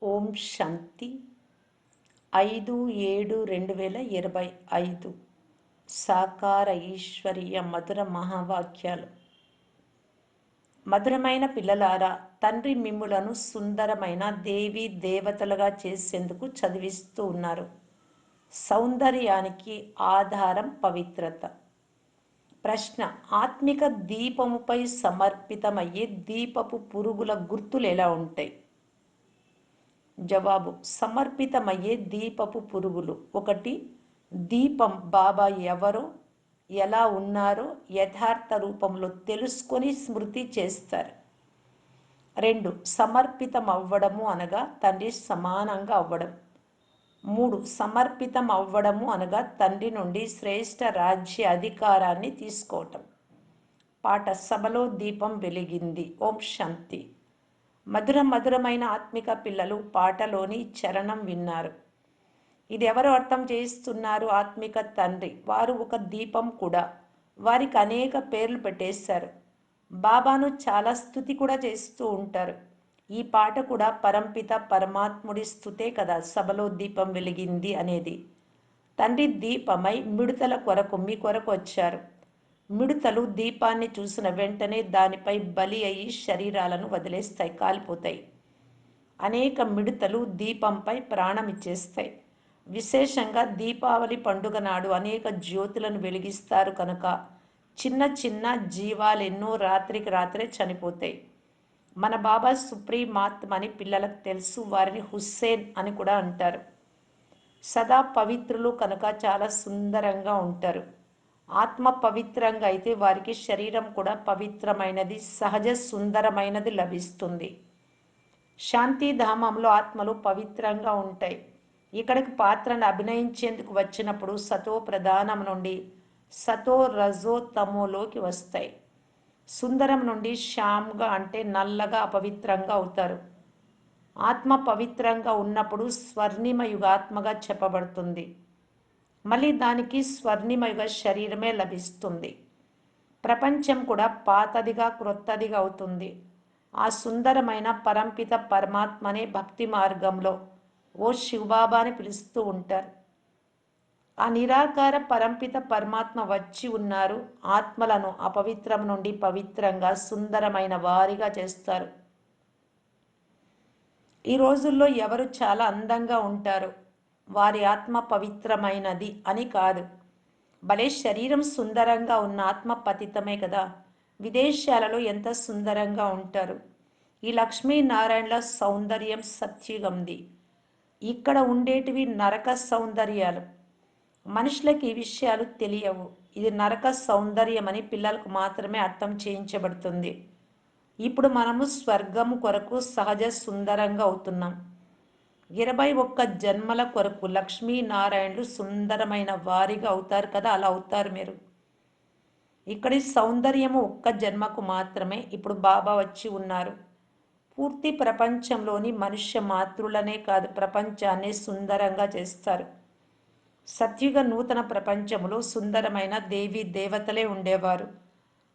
ఓం శాంతి 5/7/2025 సాకార ఈశ్వరీయ మధుర మహావాక్యాలు. మధురమైన పిల్లలారా, తండ్రి మిమ్ములను సుందరమైన దేవీ దేవతలుగా చేసేందుకు చదివిస్తూ ఉన్నారు. సౌందర్యానికి ఆధారం పవిత్రత. ప్రశ్న: ఆత్మిక దీపముపై సమర్పితమయ్యే దీపపు పురుగుల గుర్తులు ఎలా ఉంటాయి? జవాబు: సమర్పితమయ్యే దీపపు పురుగులు. 1. దీపం బాబా ఎవరో, ఎలా ఉన్నారో యథార్థ రూపంలో తెలుసుకొని స్మృతి చేస్తారు. 2. సమర్పితం అవ్వడము అనగా తండ్రి సమానంగా అవ్వడం. 3. సమర్పితం అవ్వడము అనగా తండ్రి నుండి శ్రేష్ఠ రాజ్య అధికారాన్ని తీసుకోవటం. పాట: సభలో దీపం వెలిగింది. ఓం శాంతి. మధురమైన ఆత్మిక పిల్లలు పాటలోని చరణం విన్నారు. ఇది ఎవరు అర్థం చేస్తున్నారు? ఆత్మిక తండ్రి. వారు ఒక దీపం కూడా. వారికి అనేక పేర్లు పెట్టేశారు. బాబాను చాలా స్తుతి కూడా చేస్తూ ఉంటారు. ఈ పాట కూడా పరంపిత పరమాత్ముడి స్తుతే కదా. సభలో దీపం వెలిగింది అనేది తండ్రి దీపమై మిడతల కొరకు మీ కొరకు వచ్చారు. మిడతలు దీపాన్ని చూసిన వెంటనే దానిపై బలి అయి శరీరాలను వదిలేస్తాయి, కాలిపోతాయి. అనేక మిడతలు దీపంపై ప్రాణం ఇచ్చేస్తాయి. విశేషంగా దీపావళి పండుగ నాడు అనేక జ్యోతులను వెలిగిస్తారు కనుక చిన్న చిన్న జీవాలెన్నో రాత్రికి రాత్రే చనిపోతాయి. మన బాబా సుప్రీమాత్మ అని పిల్లలకు తెలుసు. వారిని హుస్సేన్ అని కూడా అంటారు. సదా పవిత్రులు కనుక చాలా సుందరంగా ఉంటారు. ఆత్మ పవిత్రంగా అయితే వారికి శరీరం కూడా పవిత్రమైనది, సహజ సుందరమైనది లభిస్తుంది. శాంతిధామంలో ఆత్మలు పవిత్రంగా ఉంటాయి. ఇక్కడికి పాత్రను అభినయించేందుకు వచ్చినప్పుడు సతో ప్రధానం నుండి సతో రజో తమోలోకి వస్తాయి. సుందరం నుండి శ్యామ్గా అంటే నల్లగా అపవిత్రంగా అవుతారు. ఆత్మ పవిత్రంగా ఉన్నప్పుడు స్వర్ణిమయుగాత్మగా చెప్పబడుతుంది. మళ్ళీ దానికి స్వర్ణిమయుగ శరీరమే లభిస్తుంది. ప్రపంచం కూడా పాతదిగా క్రొత్తదిగా అవుతుంది. ఆ సుందరమైన పరంపిత పరమాత్మనే భక్తి మార్గంలో ఓ శివబాబా అని పిలుస్తూ ఉంటారు. ఆ నిరాకార పరంపిత పరమాత్మ వచ్చి ఉన్నారు. ఆత్మలను అపవిత్రం నుండి పవిత్రంగా సుందరమైన వారిగా చేస్తారు. ఈ రోజుల్లో ఎవరు చాలా అందంగా ఉంటారు, వారి ఆత్మ పవిత్రమైనది అని కాదు. భలే శరీరం సుందరంగా ఉన్న ఆత్మ పతితమే కదా. విదేశాలలో ఎంత సుందరంగా ఉంటారు. ఈ లక్ష్మీనారాయణల సౌందర్యం సత్యుగంది. ఇక్కడ ఉండేటివి నరక సౌందర్యాలు. మనుషులకి ఈ విషయాలు తెలియవు. ఇది నరక సౌందర్యం అని పిల్లలకు మాత్రమే అర్థం చేయించబడుతుంది. ఇప్పుడు మనము స్వర్గము కొరకు సహజ సుందరంగా అవుతున్నాం. 21 జన్మల కొరకు లక్ష్మీనారాయణులు సుందరమైన వారిగా అవుతారు కదా. అలా అవుతారు మీరు. ఇక్కడి సౌందర్యము ఒక్క జన్మకు మాత్రమే. ఇప్పుడు బాబా వచ్చి ఉన్నారు. పూర్తి ప్రపంచంలోని మనుష్య మాతృలనే కాదు, ప్రపంచాన్ని సుందరంగా చేస్తారు. సత్యుగ నూతన ప్రపంచంలో సుందరమైన దేవీ దేవతలే ఉండేవారు.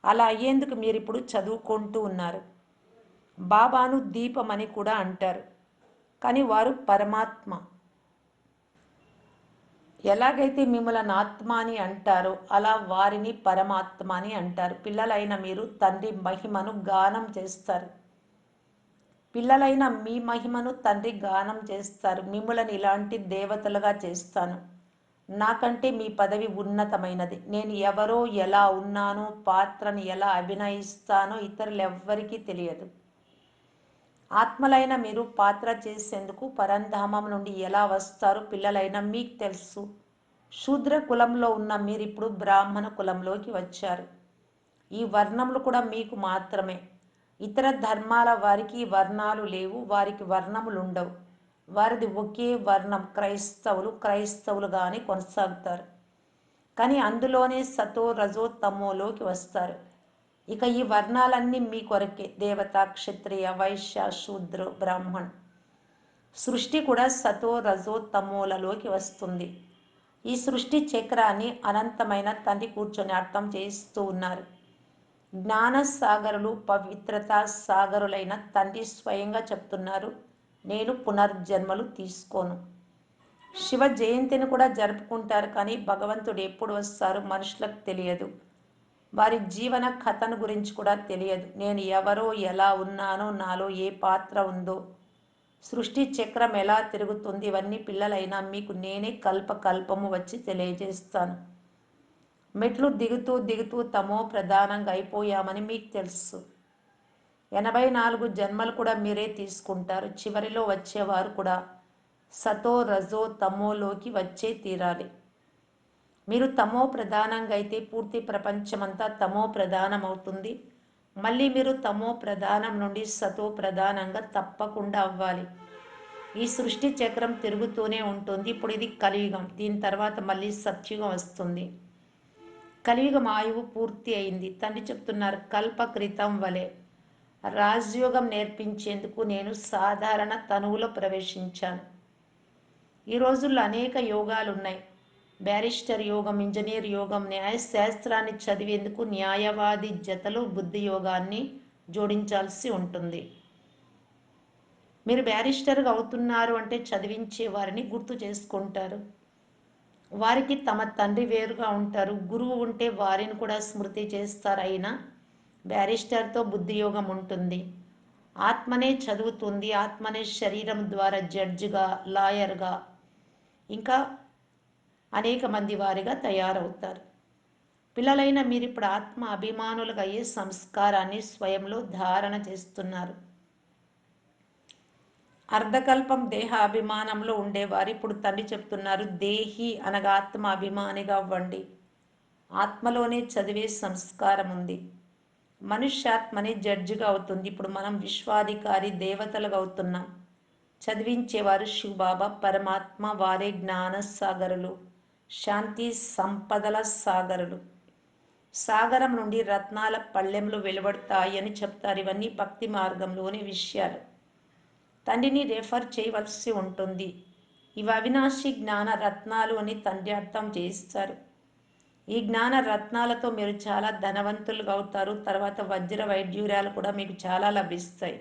అలా అయ్యేందుకు మీరు ఇప్పుడు చదువుకుంటూ ఉన్నారు. బాబాను దీపం అని కూడా అంటారు, కానీ వారు పరమాత్మ. ఎలాగైతే మిమ్మల్ని ఆత్మ అని అంటారో అలా వారిని పరమాత్మ అని అంటారు. పిల్లలైన మీరు తండ్రి మహిమను గానం చేస్తారు. పిల్లలైన మీ మహిమను తండ్రి గానం చేస్తారు. మిమ్మల్ని ఇలాంటి దేవతలుగా చేస్తాను. నాకంటే మీ పదవి ఉన్నతమైనది. నేను ఎవరో, ఎలా ఉన్నానో, పాత్రను ఎలా అభినయిస్తానో ఇతరులెవ్వరికీ తెలియదు. ఆత్మలైన మీరు పాత్ర చేసేందుకు పరంధామం నుండి ఎలా వస్తారో పిల్లలైన మీకు తెలుసు. శూద్ర కులంలో ఉన్న మీరు ఇప్పుడు బ్రాహ్మణ కులంలోకి వచ్చారు. ఈ వర్ణములు కూడా మీకు మాత్రమే. ఇతర ధర్మాల వారికి వర్ణాలు లేవు, వారికి వర్ణములు ఉండవు. వారిది ఒకే వర్ణం. క్రైస్తవులుగానే కొనసాగుతారు. కానీ అందులోనే సతో రజో తమోలోకి వస్తారు. ఇక ఈ వర్ణాలన్నీ మీ కొరకే. దేవత, క్షత్రియ, వైశ్య, శూద్ర, బ్రాహ్మణ్. సృష్టి కూడా సతో రజో తమోలలోకి వస్తుంది. ఈ సృష్టి చక్రాన్ని అనంతమైన తండ్రి కూర్చొని అర్థం చేస్తూ ఉన్నారు. జ్ఞాన సాగరులు, పవిత్రతా సాగరులైన తండ్రి స్వయంగా చెప్తున్నారు, నేను పునర్జన్మలు తీసుకోను. శివ జయంతిని కూడా జరుపుకుంటారు, కానీ భగవంతుడు ఎప్పుడు వస్తారో మనుషులకు తెలియదు. వారి జీవన కథను గురించి కూడా తెలియదు. నేను ఎవరో, ఎలా ఉన్నానో, నాలో ఏ పాత్ర ఉందో, సృష్టి చక్రం ఎలా తిరుగుతుంది, ఇవన్నీ పిల్లలైనా మీకు నేనే కల్పము వచ్చి తెలియజేస్తాను. మెట్లు దిగుతూ దిగుతూ తమో ప్రధానంగా అయిపోయామని మీకు తెలుసు. 84 జన్మలు కూడా మీరే తీసుకుంటారు. చివరిలో వచ్చేవారు కూడా సతో రజో తమోలోకి వచ్చే తీరాలి. మీరు తమో ప్రధానంగా అయితే పూర్తి ప్రపంచమంతా తమో ప్రధానం అవుతుంది. మళ్ళీ మీరు తమో ప్రధానం నుండి సతో ప్రధానంగా తప్పకుండా అవ్వాలి. ఈ సృష్టి చక్రం తిరుగుతూనే ఉంటుంది. ఇప్పుడు ఇది కలియుగం, దీని తర్వాత మళ్ళీ సత్యుగం వస్తుంది. కలియుగం ఆయువు పూర్తి అయింది. తండ్రి చెప్తున్నారు, కల్పకృతం వలె రాజయోగం నేర్పించేందుకు నేను సాధారణ తనువులో ప్రవేశించాను. ఈ రోజుల్లో అనేక యోగాలు ఉన్నాయి. బ్యారిస్టర్ యోగం, ఇంజనీర్ యోగం, న్యాయశాస్త్రాన్ని చదివేందుకు న్యాయవాది జతలో బుద్ధి యోగాన్ని జోడించాల్సి ఉంటుంది. మీరు బ్యారిస్టర్గా అవుతున్నారు అంటే చదివించే వారిని గుర్తు చేసుకుంటారు. వారికి తమ తండ్రి వేరుగా ఉంటారు. గురువు ఉంటే వారిని కూడా స్మృతి చేస్తారు. అయినా బ్యారిస్టర్తో బుద్ధియోగం ఉంటుంది. ఆత్మనే చదువుతుంది. ఆత్మనే శరీరం ద్వారా జడ్జిగా, లాయర్గా, ఇంకా అనేక మంది వారిగా తయారవుతారు. పిల్లలైన మీరు ఇప్పుడు ఆత్మ అభిమానులుగా అయ్యే సంస్కారాన్ని స్వయంలో ధారణ చేస్తున్నారు. అర్ధకల్పం దేహ అభిమానంలో ఉండేవారు ఇప్పుడు తండ్రి చెప్తున్నారు, దేహి అనగా ఆత్మ అభిమానిగా అవ్వండి. ఆత్మలోనే చదివే సంస్కారం ఉంది. మనుష్యాత్మని జడ్జిగా అవుతుంది. ఇప్పుడు మనం విశ్వాధికారి దేవతలుగా అవుతున్నాం. చదివించేవారు శివబాబా పరమాత్మ, వారే జ్ఞాన సాగరులు, శాంతి సంపదల సాగరులు. సాగరం నుండి రత్నాల పళ్ళెంలు వెలువడతాయి అని చెప్తారు. ఇవన్నీ భక్తి మార్గంలోని విషయాలు. తండ్రిని రెఫర్ చేయవలసి ఉంటుంది. ఇవి అవినాశి జ్ఞాన రత్నాలు అని తండ్రి అర్థం చేయిస్తారు. ఈ జ్ఞాన రత్నాలతో మీరు చాలా ధనవంతులుగా అవుతారు. తర్వాత వజ్ర వైడ్యూర్యాలు కూడా మీకు చాలా లభిస్తాయి.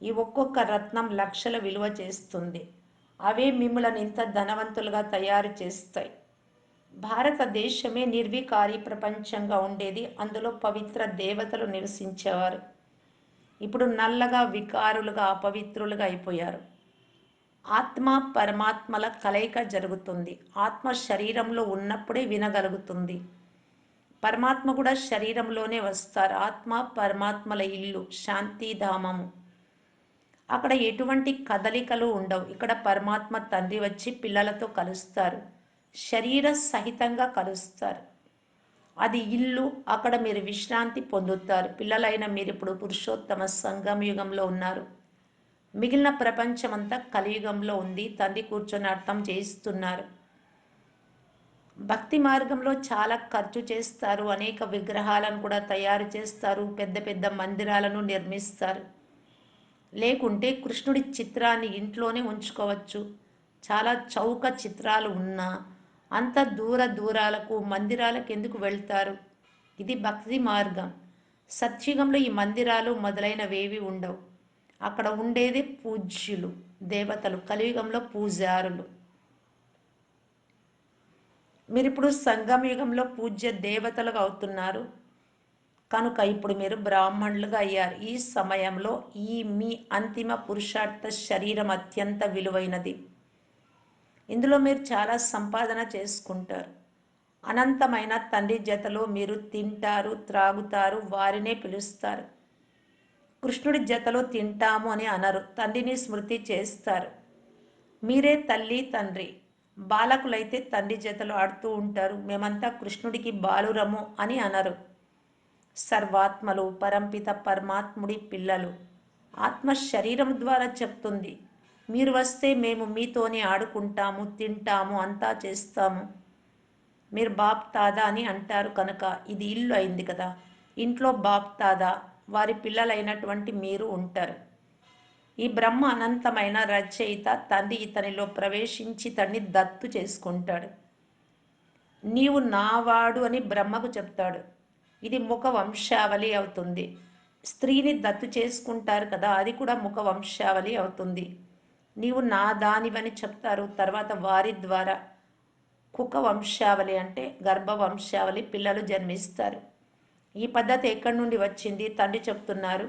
ఈ ఒక్కొక్క రత్నం లక్షల విలువ చేస్తుంది. అవే మిమ్మల్ని ఇంత ధనవంతులుగా తయారు చేస్తాయి. భారతదేశమే నిర్వికారి ప్రపంచంగా ఉండేది. అందులో పవిత్ర దేవతలు నివసించేవారు. ఇప్పుడు నల్లగా వికారులుగా, అపవిత్రులుగా అయిపోయారు. ఆత్మ పరమాత్మల కలయిక జరుగుతుంది. ఆత్మ శరీరంలో ఉన్నప్పుడే వినగలుగుతుంది. పరమాత్మ కూడా శరీరంలోనే వస్తారు. ఆత్మ పరమాత్మల ఇల్లు శాంతిధామము. అక్కడ ఎటువంటి కదలికలు ఉండవు. ఇక్కడ పరమాత్మ తండ్రి వచ్చి పిల్లలతో కలుస్తారు. శరీర సహితంగా కలుస్తారు. అది ఇల్లు. అక్కడ మీరు విశ్రాంతి పొందుతారు. పిల్లలైన మీరు ఇప్పుడు పురుషోత్తమ సంగమ యుగంలో ఉన్నారు. మిగిలిన ప్రపంచమంతా కలియుగంలో ఉంది. తండ్రి కూర్చొని అర్థం చేయిస్తున్నారు. భక్తి మార్గంలో చాలా ఖర్చు చేస్తారు. అనేక విగ్రహాలను కూడా తయారు చేస్తారు. పెద్ద పెద్ద మందిరాలను నిర్మిస్తారు. లేకుంటే కృష్ణుడి చిత్రాన్ని ఇంట్లోనే ఉంచుకోవచ్చు. చాలా చౌక చిత్రాలు ఉన్నా అంత దూరాలకు మందిరాలకు ఎందుకు వెళ్తారు? ఇది భక్తి మార్గం. సత్యుగంలో ఈ మందిరాలు మొదలైనవేవి ఉండవు. అక్కడ ఉండేది పూజ్యులు, దేవతలు. కలియుగంలో పూజారులు. మీరిప్పుడు సంగమయుగంలో పూజ్య దేవతలుగా అవుతున్నారు కనుక ఇప్పుడు మీరు బ్రాహ్మణులుగా అయ్యారు. ఈ సమయంలో ఈ మీ అంతిమ పురుషార్థ శరీరం అత్యంత విలువైనది. ఇందులో మీరు చాలా సంపాదన చేసుకుంటారు. అనంతమైన తండ్రి జతలో మీరు తింటారు, త్రాగుతారు, వారినే పిలుస్తారు. కృష్ణుడి జతలో తింటాము అని అనరు. తండ్రిని స్మృతి చేస్తారు. మీరే తల్లి తండ్రి. బాలకులైతే తండ్రి జతలో ఆడుతూ ఉంటారు. మేమంతా కృష్ణుడికి బాలురము అని అనరు. సర్వాత్మలు, పరంపిత పరమాత్ముడి పిల్లలు. ఆత్మ శరీరం ద్వారా చెప్తుంది, మీరు వస్తే మేము మీతోనే ఆడుకుంటాము, తింటాము, అంతా చేస్తాము. మీరు బాప్ తాదా అని అంటారు కనుక ఇది ఇల్లు అయింది కదా. ఇంట్లో బాప్ తాదా, వారి పిల్లలైనటువంటి మీరు ఉంటారు. ఈ బ్రహ్మ అనంతమైన రచయిత తండ్రి ఇతనిలో ప్రవేశించి ఇతన్ని దత్తు చేసుకుంటాడు. నీవు నావాడు అని బ్రహ్మకు చెప్తాడు. ఇది ముఖ వంశావళి అవుతుంది. స్త్రీని దత్తు చేసుకుంటారు కదా, అది కూడా ముఖ వంశావళి అవుతుంది. నీవు నా దానివని చెప్తారు. తర్వాత వారి ద్వారా కుక వంశావళి అంటే గర్భ వంశావళి పిల్లలు జన్మిస్తారు. ఈ పద్ధతి ఎక్కడి నుండి వచ్చింది? తండ్రి చెప్తున్నారు,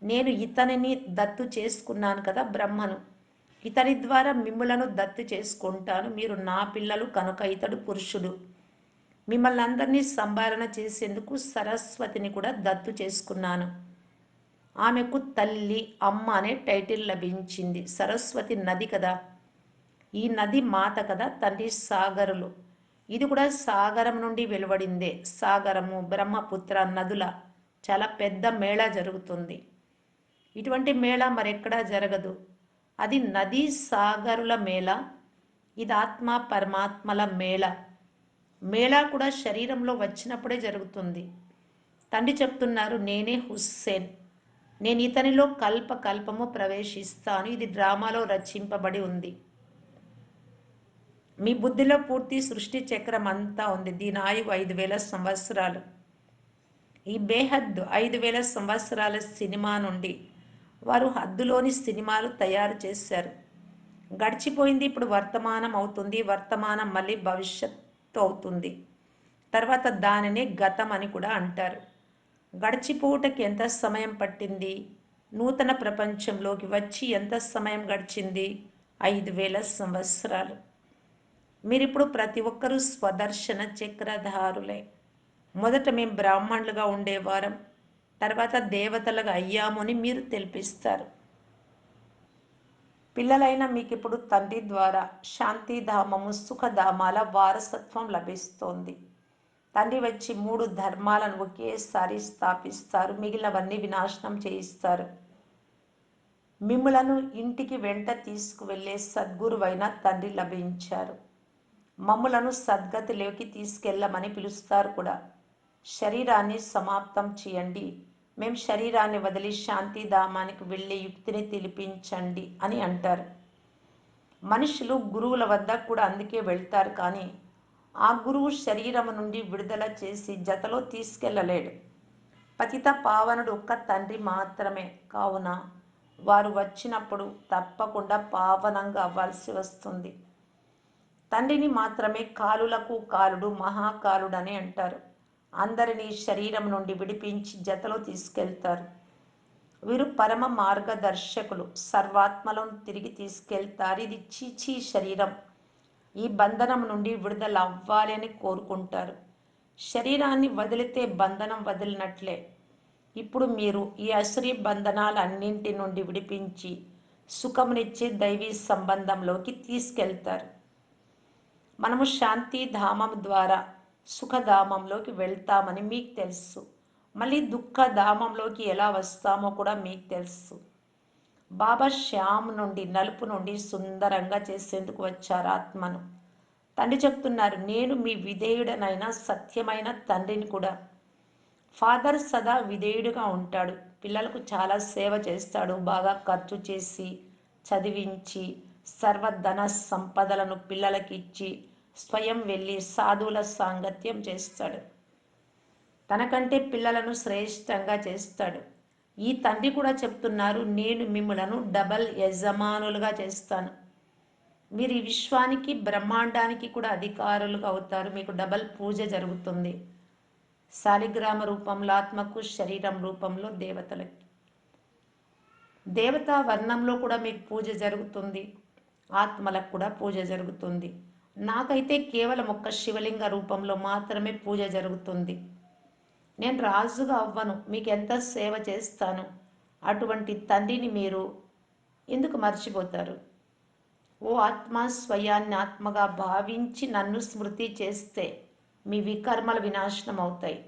నేను ఇతనిని దత్తు చేసుకున్నాను కదా బ్రహ్మను, ఇతని ద్వారా మిమ్ములను దత్తు చేసుకుంటాను, మీరు నా పిల్లలు కనుక ఇతడు పురుషుడు. మిమ్మల్ని అందరినీ సంభాలన చేసేందుకు సరస్వతిని కూడా దత్తు చేసుకున్నాను. ఆమెకు తల్లి అమ్మ అనే టైటిల్ లభించింది. సరస్వతి నది కదా, ఈ నది మాత కదా, తండ్రి సాగరులు. ఇది కూడా సాగరం నుండి వెలువడిందే. సాగరము, బ్రహ్మపుత్ర నదుల చాలా పెద్ద మేళా జరుగుతుంది. ఇటువంటి మేళా మరెక్కడా జరగదు. అది నదీ సాగరుల మేళ, ఇది ఆత్మ పరమాత్మల మేళ. మేళా కూడా శరీరంలో వచ్చినప్పుడే జరుగుతుంది. తండ్రి చెప్తున్నారు, నేనే హుస్సేన్, నేను ఇతనిలో కల్పము ప్రవేశిస్తాను. ఇది డ్రామాలో రచింపబడి ఉంది. మీ బుద్ధిలో పూర్తి సృష్టి చక్రం అంతా ఉంది. దీని ఆయువు 5,000 సంవత్సరాలు. ఈ బేహద్దు 5,000 సంవత్సరాల సినిమా నుండి వారు హద్దులోని సినిమాలు తయారు చేశారు. గడిచిపోయింది, ఇప్పుడు వర్తమానం అవుతుంది. వర్తమానం మళ్ళీ భవిష్యత్తు అవుతుంది. తర్వాత దానినే గతం అని కూడా అంటారు. గడిచిపోవుటకి ఎంత సమయం పట్టింది? నూతన ప్రపంచంలోకి వచ్చి ఎంత సమయం గడిచింది? 5,000 సంవత్సరాలు. మీరిప్పుడు ప్రతి ఒక్కరూ స్వదర్శన చక్రధారులే. మొదట మేము బ్రాహ్మణులుగా ఉండేవారం, తర్వాత దేవతలుగా అయ్యాము అని మీరు తెలిపిస్తారు. పిల్లలైన మీకు ఇప్పుడు తండ్రి ద్వారా శాంతిధామము, సుఖధామాల వారసత్వం లభిస్తోంది. తండ్రి వచ్చి 3 ధర్మాలను ఒకేసారి స్థాపిస్తారు, మిగిలినవన్నీ వినాశనం చేయిస్తారు. మిమ్ములను ఇంటికి వెంట తీసుకువెళ్ళే సద్గురువైన తండ్రి లభించారు. మమ్ములను సద్గతిలోకి తీసుకెళ్ళమని పిలుస్తారు కూడా. శరీరాన్ని సమాప్తం చేయండి, మేము శరీరాన్ని వదిలి శాంతిధామానికి వెళ్ళే యుక్తిని తెలిపించండి అని అంటారు. మనుషులు గురువుల వద్ద కూడా అందుకే వెళ్తారు, కానీ ఆ గురువు శరీరం నుండి విడుదల చేసి జతలో తీసుకెళ్ళలేడు. పతిత పావనుడు ఒక్క తండ్రి మాత్రమే. కావున వారు వచ్చినప్పుడు తప్పకుండా పావనంగా అవ్వాల్సి వస్తుంది. తండ్రిని మాత్రమే కాలులకు కాలుడు, మహాకాలుడని అంటారు. అందరినీ శరీరం నుండి విడిపించి జతలో తీసుకెళ్తారు. వీరు పరమ మార్గదర్శకులు, సర్వాత్మలను తిరిగి తీసుకెళ్తారు. ఇది చీచీ శరీరం, ఈ బంధనం నుండి విడుదల అవ్వాలి అని కోరుకుంటారు. శరీరాన్ని వదిలితే బంధనం వదిలినట్లే. ఇప్పుడు మీరు ఈ అసురీ బంధనాలన్నింటి నుండి విడిపించి సుఖమునిచ్చే దైవీ సంబంధంలోకి తీసుకెళ్తారు. మనము శాంతిధామం ద్వారా సుఖధామంలోకి వెళ్తామని మీకు తెలుసు. మళ్ళీ దుఃఖధామంలోకి ఎలా వస్తామో కూడా మీకు తెలుసు. బాబా శ్యామ్ నుండి, నలుపు నుండి సుందరంగా చేసేందుకు వచ్చారు ఆత్మను. తండ్రి చెప్తున్నారు, నేను మీ విధేయుడనైన సత్యమైన తండ్రిని కూడా. ఫాదర్ సదా విధేయుడుగా ఉంటాడు, పిల్లలకు చాలా సేవ చేస్తాడు. బాగా ఖర్చు చేసి చదివించి సర్వధన సంపదలను పిల్లలకి ఇచ్చి స్వయం వెళ్ళి సాధువుల సాంగత్యం చేస్తాడు. తనకంటే పిల్లలను శ్రేష్టంగా చేస్తాడు. ఈ తండ్రి కూడా చెప్తున్నారు, నేను మిమ్మలను డబల్ యజమానులుగా చేస్తాను. మీరు ఈ విశ్వానికి బ్రహ్మాండానికి కూడా అధికారులుగా అవుతారు. మీకు డబల్ పూజ జరుగుతుంది. శాలిగ్రామ రూపంలో ఆత్మకు, శరీరం రూపంలో దేవతలకి. దేవతా వర్ణంలో కూడా మీకు పూజ జరుగుతుంది, ఆత్మలకు కూడా పూజ జరుగుతుంది. నాకైతే కేవలం ఒక్క శివలింగ రూపంలో మాత్రమే పూజ జరుగుతుంది. నేను రాజుగా అవ్వను, మీకు ఎంత సేవ చేస్తాను. అటువంటి తండ్రిని మీరు ఎందుకు మర్చిపోతారు? ఓ ఆత్మ, స్వయాన్ని ఆత్మగా భావించి నన్ను స్మృతి చేస్తే మీ వికర్మలు వినాశనం అవుతాయి.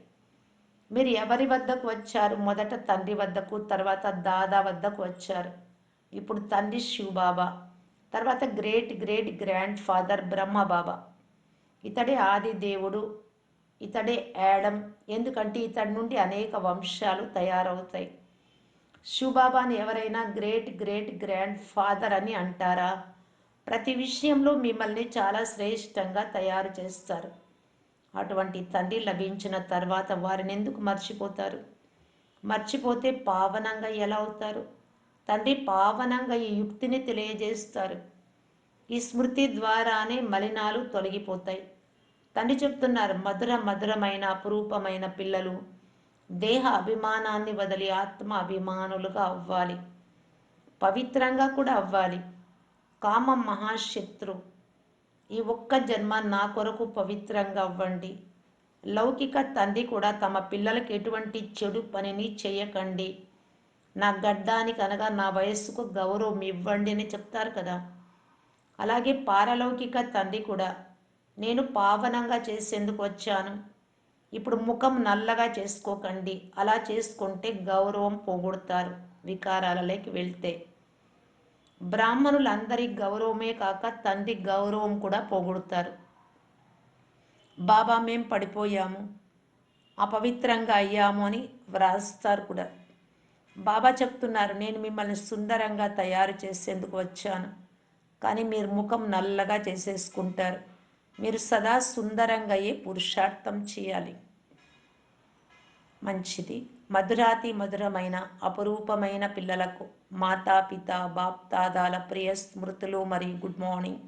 మీరు ఎవరి వద్దకు వచ్చారు? మొదట తండ్రి వద్దకు, తర్వాత దాదా వద్దకు వచ్చారు. ఇప్పుడు తండ్రి శివబాబా, తర్వాత great great grand father Brahma Baba. ఇతడే ఆది దేవుడు, ఇతడే యాడమ్. ఎందుకంటే ఇతడి నుండి అనేక వంశాలు తయారవుతాయి. శివబాబాని ఎవరైనా గ్రేట్ గ్రేట్ గ్రాండ్ ఫాదర్ అని అంటారా? ప్రతి విషయంలో మిమ్మల్ని చాలా శ్రేష్టంగా తయారు చేస్తారు. అటువంటి తండ్రి లభించిన తర్వాత వారిని ఎందుకు మర్చిపోతారు? మర్చిపోతే పావనంగా ఎలా అవుతారు? తండ్రి పావనంగా ఈ యుక్తిని తెలియజేస్తారు. ఈ స్మృతి ద్వారానే మలినాలు తొలగిపోతాయి. తండ్రి చెప్తున్నారు, మధుర మధురమైన అపురూపమైన పిల్లలు దేహ అభిమానాన్ని వదిలి ఆత్మ అభిమానులుగా అవ్వాలి. పవిత్రంగా కూడా అవ్వాలి. కామం మహాశత్రు. ఈ ఒక్క జన్మ నా కొరకు పవిత్రంగా అవ్వండి. లౌకిక తండ్రి కూడా తమ పిల్లలకి ఎటువంటి చెడు పనిని చేయకండి, నా గడ్డానికి అనగా నా వయస్సుకు గౌరవం ఇవ్వండి అని చెప్తారు కదా. అలాగే పారలౌకిక తండ్రి కూడా నేను పావనంగా చేసేందుకు వచ్చాను, ఇప్పుడు ముఖం నల్లగా చేసుకోకండి, అలా చేసుకుంటే గౌరవం పోగొడతారు వికారాలలోకి వెళ్తే. బ్రాహ్మణులందరి గౌరవమే కాక తండ్రి గౌరవం కూడా పోగొడతారు. బాబా మేం పడిపోయాము, అపవిత్రంగా అయ్యాము అని వ్రాస్తారు కూడా. బాబా చెప్తున్నారు, నేను మిమ్మల్ని సుందరంగా తయారు చేసేందుకు వచ్చాను, కానీ మీరు ముఖం నల్లగా చేసేసుకుంటారు. మీరు సదా సుందరంగా అయ్యే పురుషార్థం చేయాలి. మంచిది. మధురాతి మధురమైన అపురూపమైన పిల్లలకు మాతాపిత బాప్దాదాల ప్రియ స్మృతులు మరియు గుడ్ మార్నింగ్.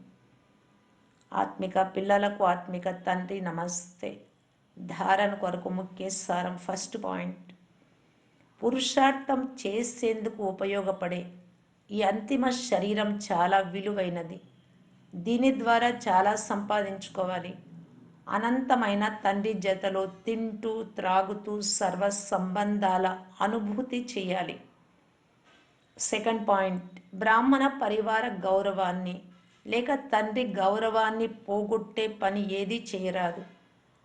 ఆత్మిక పిల్లలకు ఆత్మిక తండ్రి నమస్తే. ధారణ కొరకు ముఖ్య సారం. ఫస్ట్ పాయింట్, పురుషార్థం చేసేందుకు ఉపయోగపడే ఈ అంతిమ శరీరం చాలా విలువైనది. దీని ద్వారా చాలా సంపాదించుకోవాలి. అనంతమైన తండ్రి జతలో తింటూ త్రాగుతూ సర్వ సంబంధాల అనుభూతి చేయాలి. సెకండ్ పాయింట్, బ్రాహ్మణ పరివార గౌరవాన్ని లేక తండ్రి గౌరవాన్ని పోగొట్టే పని ఏది చేయరాదు.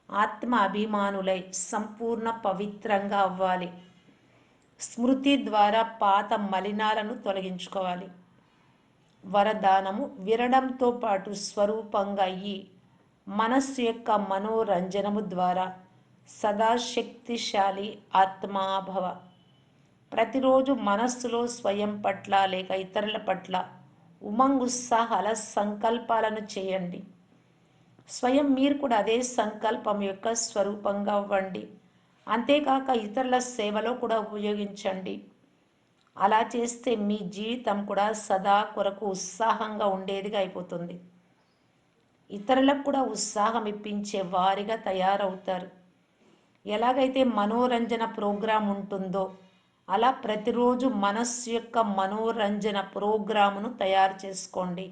ఆత్మ అభిమానులై సంపూర్ణ పవిత్రంగా అవ్వాలి. స్మృతి ద్వారా పాత మలినాలను తొలగించుకోవాలి. వరదానము, వినడంతో పాటు స్వరూపంగా అయ్యి మనస్సు యొక్క మనోరంజనము ద్వారా సదా శక్తిశాలి ఆత్మాభవ. ప్రతిరోజు మనస్సులో స్వయం పట్ల లేక ఇతరుల పట్ల ఉమంగుత్సాహాల సంకల్పాలను చేయండి. స్వయం మీరు కూడా అదే సంకల్పం యొక్క స్వరూపంగా అవ్వండి. అంతేకాక ఇతరుల సేవలో కూడా ఉపయోగించండి. అలా చేస్తే మీ జీవితం కూడా సదా కొరకు ఉత్సాహంగా ఉండేదిగా అయిపోతుంది. ఇతరులకు కూడా ఉత్సాహం ఇప్పించే వారిగా తయారవుతారు. ఎలాగైతే మనోరంజన ప్రోగ్రాం ఉంటుందో అలా ప్రతిరోజు మనస్సు యొక్క మనోరంజన ప్రోగ్రామును తయారు చేసుకోండి.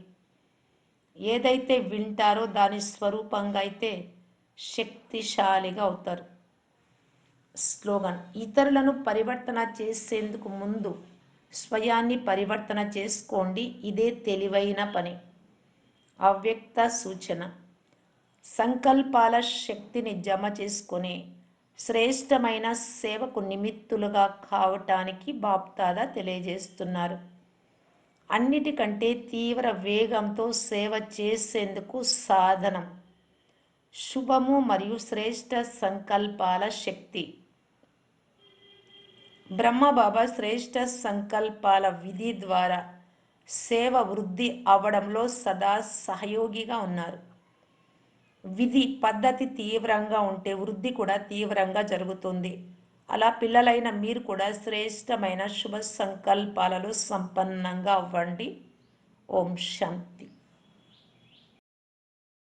ఏదైతే వింటారో దాని స్వరూపంగా అయితే శక్తిశాలిగా అవుతారు. స్లోగన్, ఇతరులను పరివర్తన చేసేందుకు ముందు స్వయాన్ని పరివర్తన చేసుకోండి, ఇదే తెలివైన పని. అవ్యక్త సూచన, సంకల్పాల శక్తిని జమ చేసుకుని శ్రేష్టమైన సేవకు నిమిత్తులుగా కావటానికి బాప్దాదా తెలియజేస్తున్నారు. అన్నిటికంటే తీవ్ర వేగంతో సేవ చేసేందుకు సాధనం శుభము మరియు శ్రేష్ట సంకల్పాల శక్తి. బ్రహ్మబాబా శ్రేష్ట సంకల్పాల విధి ద్వారా సేవ వృద్ధి అవ్వడంలో సదా సహయోగిగా ఉన్నారు. విధి పద్ధతి తీవ్రంగా ఉంటే వృద్ధి కూడా తీవ్రంగా జరుగుతుంది. అలా పిల్లలైన మీరు కూడా శ్రేష్టమైన శుభ సంకల్పాలలో సంపన్నంగా అవ్వండి. ఓం శాంతి.